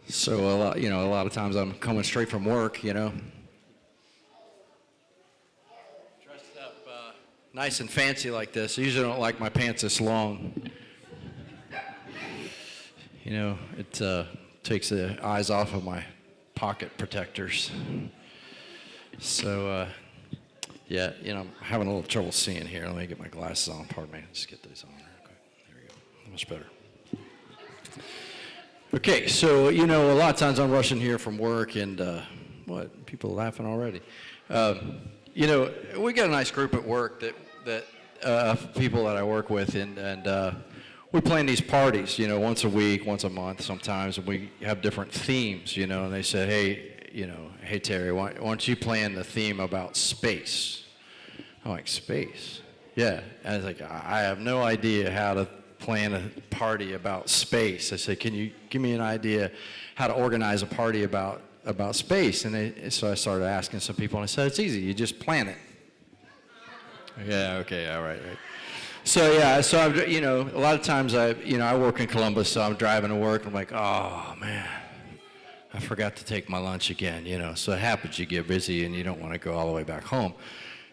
So a lot of times I'm coming straight from work, dressed up nice and fancy like this. I usually don't like my pants this long. It takes the eyes off of my pocket protectors. So, I'm having a little trouble seeing here. Let me get my glasses on. Pardon me. Just get these on real quick. There we go. Much better. Okay, so, a lot of times I'm rushing here from work, and what? People are laughing already. We got a nice group at work that people that I work with, and we plan these parties, once a week, once a month sometimes, and we have different themes, and they said, hey Terry, why don't you plan the theme about space? I'm like, space? Yeah. I was like, I have no idea how to plan a party about space. I said, can you give me an idea how to organize a party about space? And so I started asking some people, and I said, it's easy, you just plan it. Yeah, okay, all right. So I'm, a lot of times I work in Columbus, so I'm driving to work, and I'm like, oh man, I forgot to take my lunch again, So it happens, you get busy and you don't want to go all the way back home.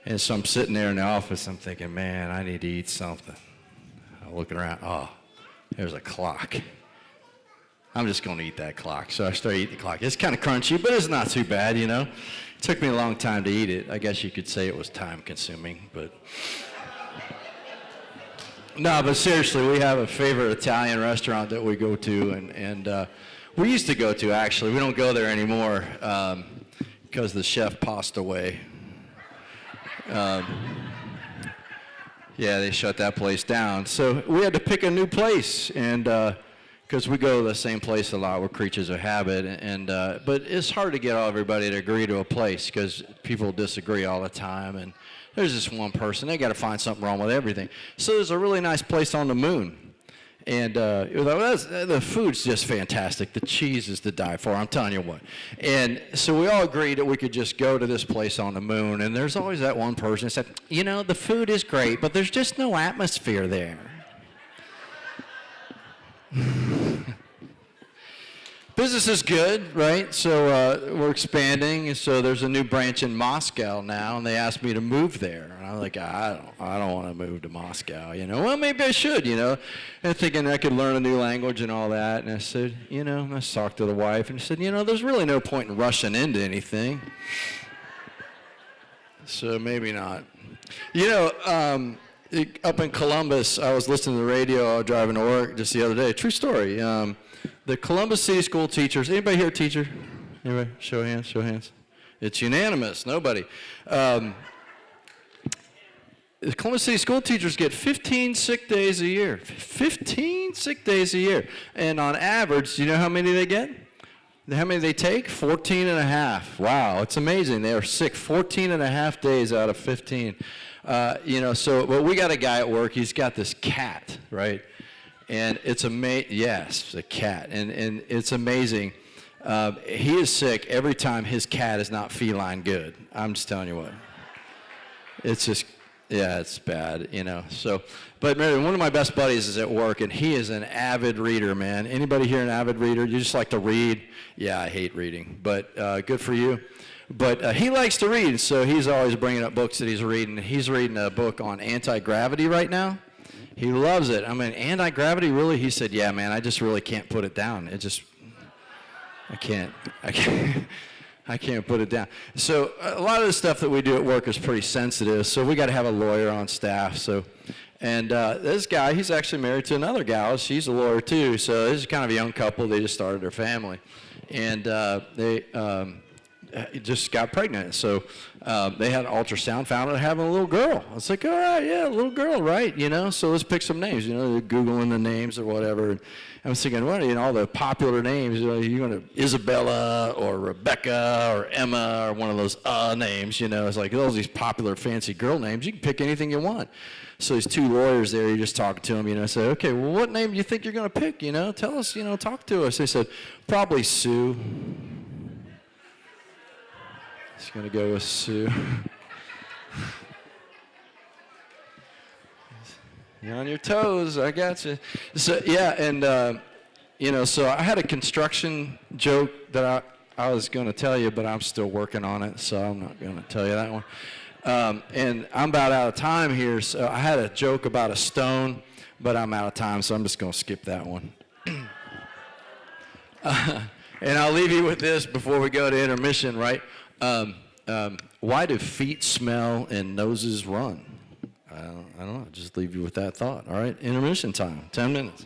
And so I'm sitting there in the office, I'm thinking, man, I need to eat something. I'm looking around, there's a clock. I'm just going to eat that clock. So I start eating the clock. It's kind of crunchy, but it's not too bad, It took me a long time to eat it. I guess you could say it was time consuming, but... No, but seriously, we have a favorite Italian restaurant that we go to, and we used to go to, actually. We don't go there anymore because the chef passed away. They shut that place down. So we had to pick a new place, and because we go to the same place a lot, we're creatures of habit, but it's hard to get everybody to agree to a place because people disagree all the time, and there's just one person. They got to find something wrong with everything. So there's a really nice place on the moon. And the food's just fantastic. The cheese is to die for, I'm telling you what. And so we all agreed that we could just go to this place on the moon. And there's always that one person that said, the food is great, but there's just no atmosphere there. Business is good, right? So we're expanding. So there's a new branch in Moscow now, and they asked me to move there. And I'm like, I don't want to move to Moscow. Well, maybe I should. And thinking I could learn a new language and all that. And I said, I talked to the wife, and she said, there's really no point in rushing into anything. So maybe not. Up in Columbus, I was listening to the radio driving to work just the other day. True story. The Columbus City School teachers, anybody here a teacher? Anybody? Show of hands. It's unanimous, nobody. The Columbus City School teachers get 15 sick days a year. 15 sick days a year. And on average, do you know how many they get? How many they take? 14 and a half. Wow, it's amazing. They are sick 14 and a half days out of 15. But we got a guy at work, he's got this cat, right? And it's amazing, yes, a cat, and it's amazing. He is sick every time his cat is not feline good. I'm just telling you what. It's just, it's bad, So, but Mary, one of my best buddies is at work, and he is an avid reader, man. Anybody here an avid reader? You just like to read? Yeah, I hate reading, but good for you. But he likes to read, so he's always bringing up books that he's reading. He's reading a book on anti-gravity right now. He loves it. I mean, anti-gravity, really? He said, yeah, man, I just really can't put it down. I can't put it down. So a lot of the stuff that we do at work is pretty sensitive, so we got to have a lawyer on staff. And this guy, he's actually married to another gal. She's a lawyer too, so this is kind of a young couple. They just started their family. And they just got pregnant. So they had an ultrasound, found out having a little girl. I was like, all right, yeah, a little girl, right? So let's pick some names. They're Googling the names or whatever. And I was thinking, all the popular names, you're going to Isabella or Rebecca or Emma or one of those names. It's like all these popular fancy girl names. You can pick anything you want. So these two lawyers there, you're just talking to them, say, okay, well, what name do you think you're going to pick? Tell us, talk to us. They said, probably Sue. Just going to go with Sue. You're on your toes. I got you. So, yeah, and So I had a construction joke that I was going to tell you, but I'm still working on it, so I'm not going to tell you that one. And I'm about out of time here, so I had a joke about a stone, but I'm out of time, so I'm just going to skip that one. And I'll leave you with this before we go to intermission, right? Why do feet smell and noses run? I don't know. Just leave you with that thought. All right, intermission time, 10 minutes.